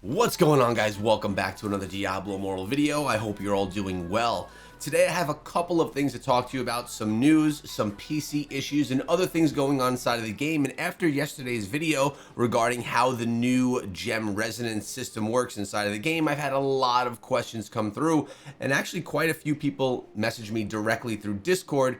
What's going on, guys? Welcome back to another Diablo Immortal video. I hope you're all doing well. Today I have a couple of things to talk to you about, some news, some PC issues, and other things going on inside of the game. And after yesterday's video regarding how the new gem resonance system works inside of the game, I've had a lot of questions come through, and actually quite a few people message me directly through Discord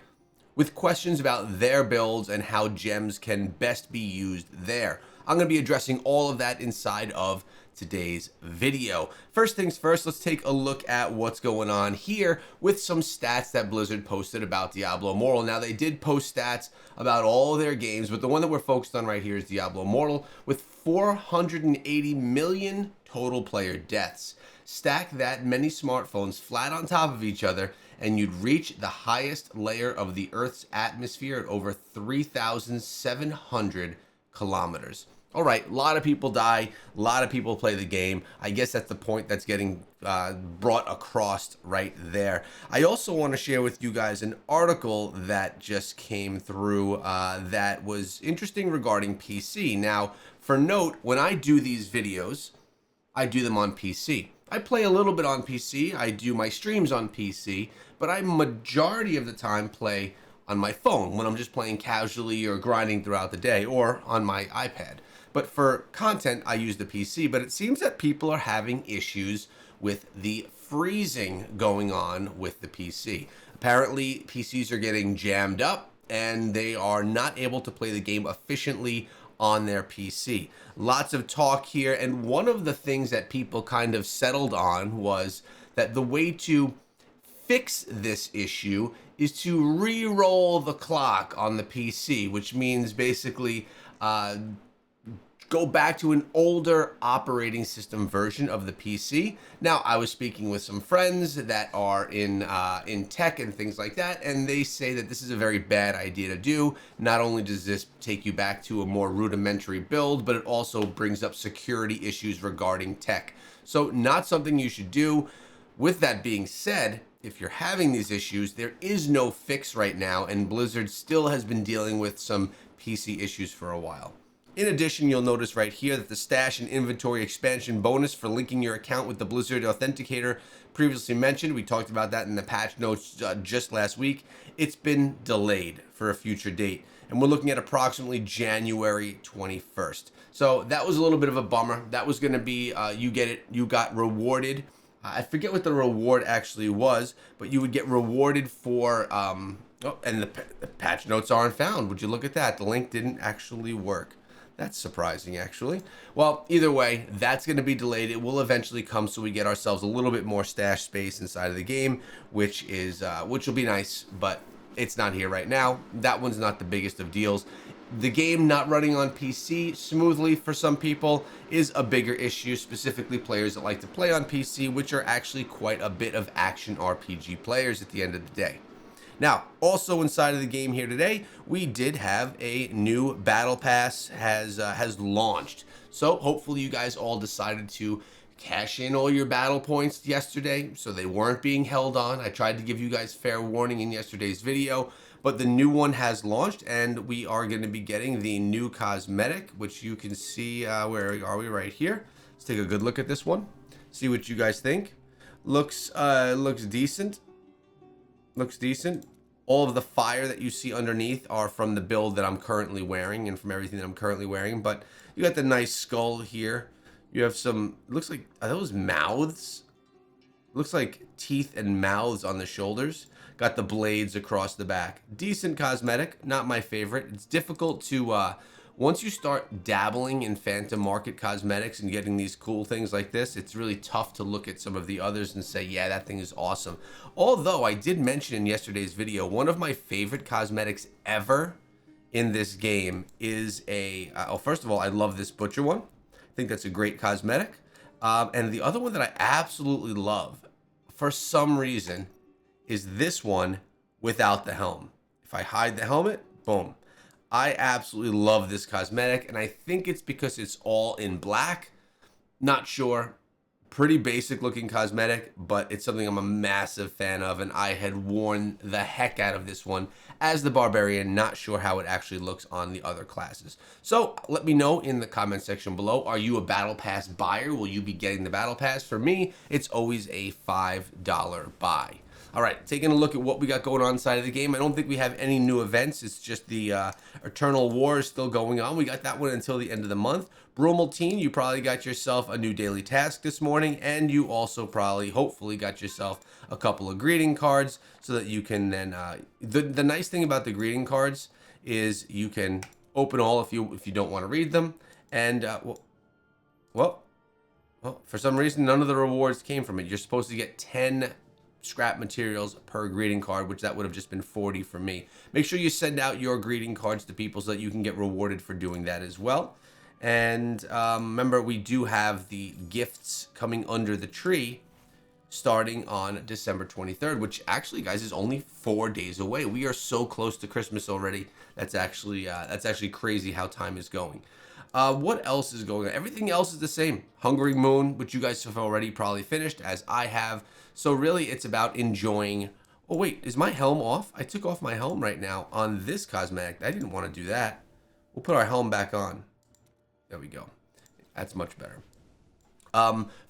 with questions about their builds and how gems can best be used there. I'm going to be addressing all of that inside of today's video. First things first, let's take a look at what's going on here with some stats that Blizzard posted about Diablo Immortal. Now, they did post stats about all their games, but the one that we're focused on right here is Diablo Immortal with 480 million total player deaths. Stack that many smartphones flat on top of each other, and you'd reach the highest layer of the Earth's atmosphere at over 3,700 kilometers. All right, a lot of people die, a lot of people play the game. I guess that's the point that's getting brought across right there. I also want to share with you guys an article that just came through that was interesting regarding PC. Now, for note, when I do these videos, I do them on PC. I play a little bit on PC, I do my streams on PC, but I majority of the time play on my phone when I'm just playing casually or grinding throughout the day, or on my iPad. But for content, I use the PC, but it seems that people are having issues with the freezing going on with the PC. Apparently, PCs are getting jammed up and they are not able to play the game efficiently on their PC. Lots of talk here, and one of the things that people kind of settled on was that the way to fix this issue is to re-roll the clock on the PC, which means basically go back to an older operating system version of the PC. Now, I was speaking with some friends that are in tech and things like that, and they say that this is a very bad idea to do. Not only does this take you back to a more rudimentary build, but it also brings up security issues regarding tech. So not something you should do. With that being said, if you're having these issues, there is no fix right now, and Blizzard still has been dealing with some PC issues for a while. In addition, you'll notice right here that the stash and inventory expansion bonus for linking your account with the Blizzard Authenticator previously mentioned, we talked about that in the patch notes just last week, it's been delayed for a future date, and we're looking at approximately January 21st. So that was a little bit of a bummer. That was going to be, you got rewarded. I forget what the reward actually was, but you would get rewarded for, and the patch notes aren't found. Would you look at that? The link didn't actually work. That's surprising, actually. Well, either way, that's going to be delayed. It will eventually come, so we get ourselves a little bit more stash space inside of the game, which will be nice, but it's not here right now. That one's not the biggest of deals. The game not running on PC smoothly for some people is a bigger issue, specifically players that like to play on PC, which are actually quite a bit of action RPG players at the end of the day. Now, also inside of the game here today, we did have a new battle pass has launched. So hopefully you guys all decided to cash in all your battle points yesterday, so they weren't being held on. I tried to give you guys fair warning in yesterday's video, but the new one has launched, and we are going to be getting the new cosmetic, which you can see, where are we? Right here. Let's take a good look at this one. See what you guys think. Looks decent. Looks decent. All of the fire that you see underneath are from the build that I'm currently wearing and from everything that I'm currently wearing. But you got the nice skull here. You have some, looks like, are those mouths? Looks like teeth and mouths on the shoulders. Got the blades across the back. Decent cosmetic, not my favorite. It's difficult to, once you start dabbling in Phantom Market cosmetics and getting these cool things like this, it's really tough to look at some of the others and say, yeah, that thing is awesome. Although I did mention in yesterday's video, one of my favorite cosmetics ever in this game is first of all, I love this butcher one. I think that's a great cosmetic. And the other one that I absolutely love, for some reason, is this one without the helm. If I hide the helmet, boom. I absolutely love this cosmetic, and I think it's because it's all in black. Not sure. Pretty basic looking cosmetic, but it's something I'm a massive fan of, and I had worn the heck out of this one as the Barbarian, not sure how it actually looks on the other classes. So let me know in the comment section below, are you a Battle Pass buyer? Will you be getting the Battle Pass? For me, it's always a $5 buy. All right, taking a look at what we got going on inside of the game. I don't think we have any new events. It's just the Eternal War is still going on. We got that one until the end of the month. Bromeltein, you probably got yourself a new daily task this morning, and you also probably, hopefully, got yourself a couple of greeting cards so that you can then, the nice thing about the greeting cards is you can open all if you don't want to read them. And, well, for some reason, none of the rewards came from it. You're supposed to get 10 scrap materials per greeting card, which that would have just been 40 for me. Make sure you send out your greeting cards to people so that you can get rewarded for doing that as well. And remember, we do have the gifts coming under the tree starting on December 23rd, which actually, guys, is only 4 days away. We are so close to Christmas already. That's actually crazy how time is going. What else is going on? Everything else is the same. Hungry Moon, which you guys have already probably finished, as I have. So really, it's about enjoying. Oh, wait, is my helm off? I took off my helm right now on this cosmetic. I didn't want to do that. We'll put our helm back on. There we go. That's much better.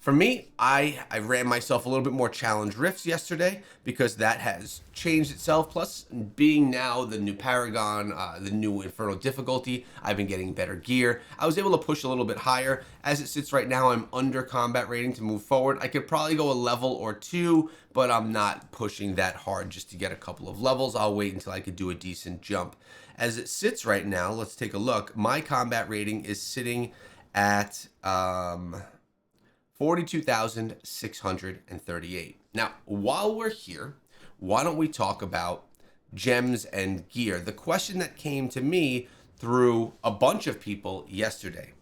For me, I ran myself a little bit more challenge rifts yesterday because that has changed itself. Plus, being now the new Paragon, the new Inferno difficulty, I've been getting better gear. I was able to push a little bit higher. As it sits right now, I'm under combat rating to move forward. I could probably go a level or two, but I'm not pushing that hard just to get a couple of levels. I'll wait until I could do a decent jump. As it sits right now, let's take a look. My combat rating is sitting at 42,638. Now, while we're here, why don't we talk about gems and gear? The question that came to me through a bunch of people yesterday.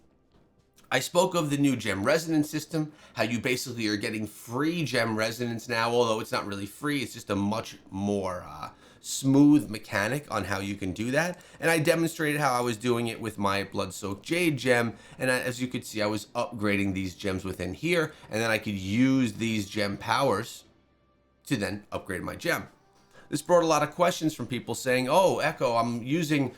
I spoke of the new gem resonance system, how you basically are getting free gem resonance now, although it's not really free, it's just a much more smooth mechanic on how you can do that. And I demonstrated how I was doing it with my blood-soaked jade gem, and as you could see, I was upgrading these gems within here, and then I could use these gem powers to then upgrade my gem. This brought a lot of questions from people saying, oh, Echo, I'm using,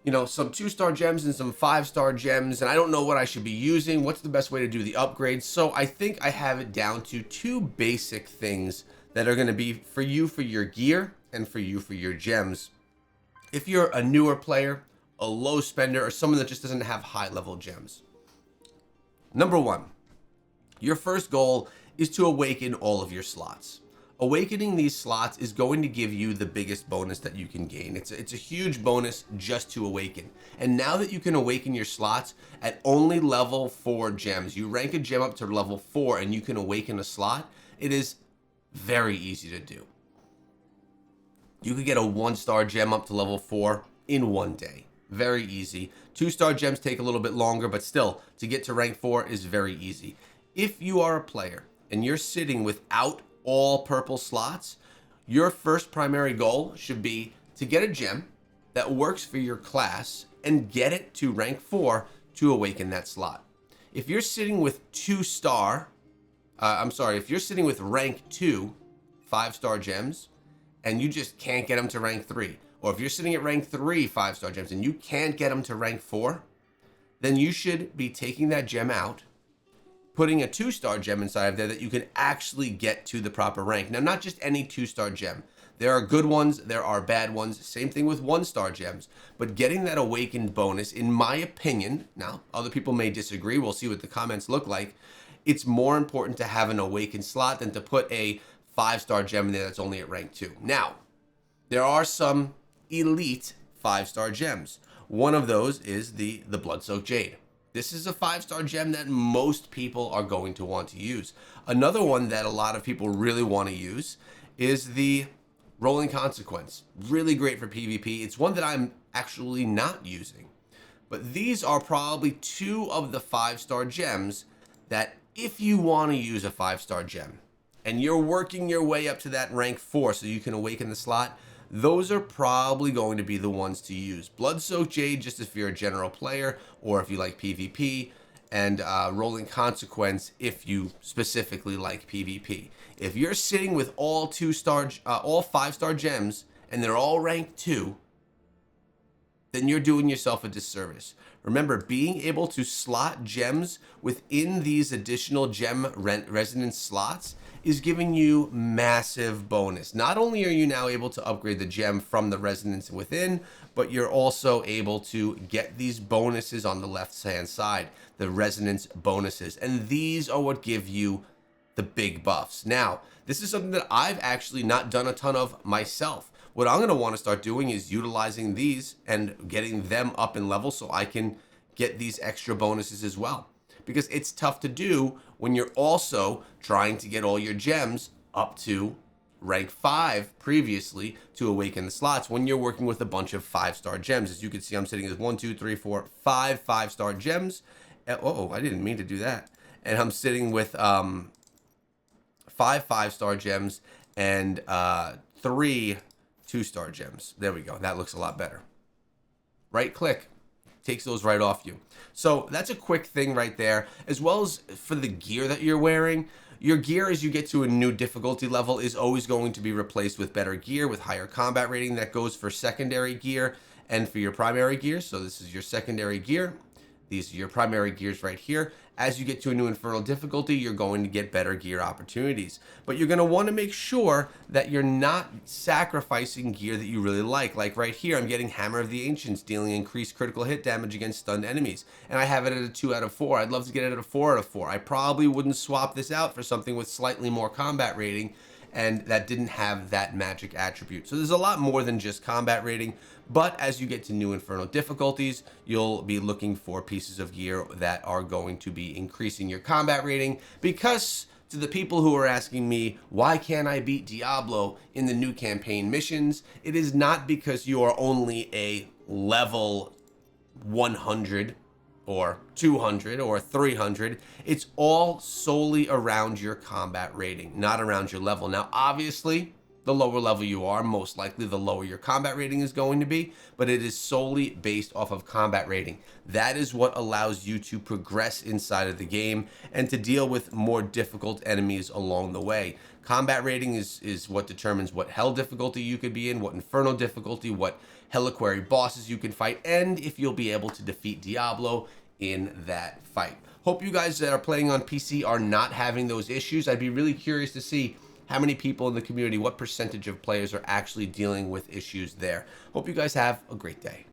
you know, some 2-star gems and some 5-star gems, and I don't know what I should be using. What's the best way to do the upgrades? So I think I have it down to 2 basic things that are going to be for you for your gear and for you for your gems. If you're a newer player, a low spender, or someone that just doesn't have high level gems. Number 1, your first goal is to awaken all of your slots. Awakening these slots is going to give you the biggest bonus that you can gain. It's a huge bonus just to awaken. And now that you can awaken your slots at only level 4 gems, you rank a gem up to level 4 and you can awaken a slot, it is very easy to do. You could get a 1-star gem up to level 4 in 1 day. Very easy. 2-star gems take a little bit longer, but still, to get to rank 4 is very easy. If you are a player and you're sitting without all purple slots, your first primary goal should be to get a gem that works for your class and get it to rank 4 to awaken that slot. If you're sitting with if you're sitting with rank 2 5-star gems, and you just can't get them to rank 3, or if you're sitting at rank 3 5-star gems and you can't get them to rank 4, then you should be taking that gem out, putting a 2-star gem inside of there that you can actually get to the proper rank. Now, not just any 2-star gem. There are good ones, there are bad ones, same thing with 1-star gems. But getting that awakened bonus, in my opinion, now other people may disagree, we'll see what the comments look like, it's more important to have an awakened slot than to put a 5-star gem in there that's only at rank 2. Now, there are some elite 5-star gems. One of those is the Blood-Soaked Jade. This is a 5-star gem that most people are going to want to use. Another one that a lot of people really want to use is the Rolling Consequence. Really great for PvP. It's one that I'm actually not using. But these are probably 2 of the 5-star gems that if you want to use a 5-star gem, and you're working your way up to that rank 4 so you can awaken the slot, those are probably going to be the ones to use. Blood-Soaked Jade, just if you're a general player, or if you like PvP, and rolling consequence if you specifically like PvP. If you're sitting with all 2-star, all 5-star gems, and they're all ranked 2, then you're doing yourself a disservice. Remember, being able to slot gems within these additional gem resonance slots is giving you massive bonus. Not only are you now able to upgrade the gem from the resonance within, but you're also able to get these bonuses on the left-hand side, the resonance bonuses. And these are what give you the big buffs. Now, this is something that I've actually not done a ton of myself. What I'm going to want to start doing is utilizing these and getting them up in level so I can get these extra bonuses as well. Because it's tough to do when you're also trying to get all your gems up to rank 5 previously to awaken the slots when you're working with a bunch of 5-star gems. As you can see, I'm sitting with 1, 2, 3, 4, 5 5-star gems. Oh, I didn't mean to do that. And I'm sitting with 5 5-star gems and 3 2-star gems. There we go. That looks a lot better. Right click takes those right off you. So that's a quick thing right there. As well as for the gear that you're wearing, your gear as you get to a new difficulty level is always going to be replaced with better gear with higher combat rating. That goes for secondary gear and for your primary gear. So this is your secondary gear. These are your primary gears right here. As you get to a new Infernal difficulty, you're going to get better gear opportunities. But you're going to want to make sure that you're not sacrificing gear that you really like. Like right here, I'm getting Hammer of the Ancients, dealing increased critical hit damage against stunned enemies. And I have it at a 2 out of 4. I'd love to get it at a 4 out of 4. I probably wouldn't swap this out for something with slightly more combat rating and that didn't have that magic attribute. So there's a lot more than just combat rating, but as you get to new Inferno difficulties, you'll be looking for pieces of gear that are going to be increasing your combat rating. Because to the people who are asking me, why can't I beat Diablo in the new campaign missions? It is not because you are only a level 100 or 200 or 300. It's all solely around your combat rating, not around your level. Now, obviously, the lower level you are, most likely the lower your combat rating is going to be, but it is solely based off of combat rating. That is what allows you to progress inside of the game and to deal with more difficult enemies along the way. Combat rating is what determines what hell difficulty you could be in, what Inferno difficulty, what Helliquary bosses you can fight, and if you'll be able to defeat Diablo in that fight. Hope you guys that are playing on PC are not having those issues. I'd be really curious to see how many people in the community, what percentage of players are actually dealing with issues there. Hope you guys have a great day.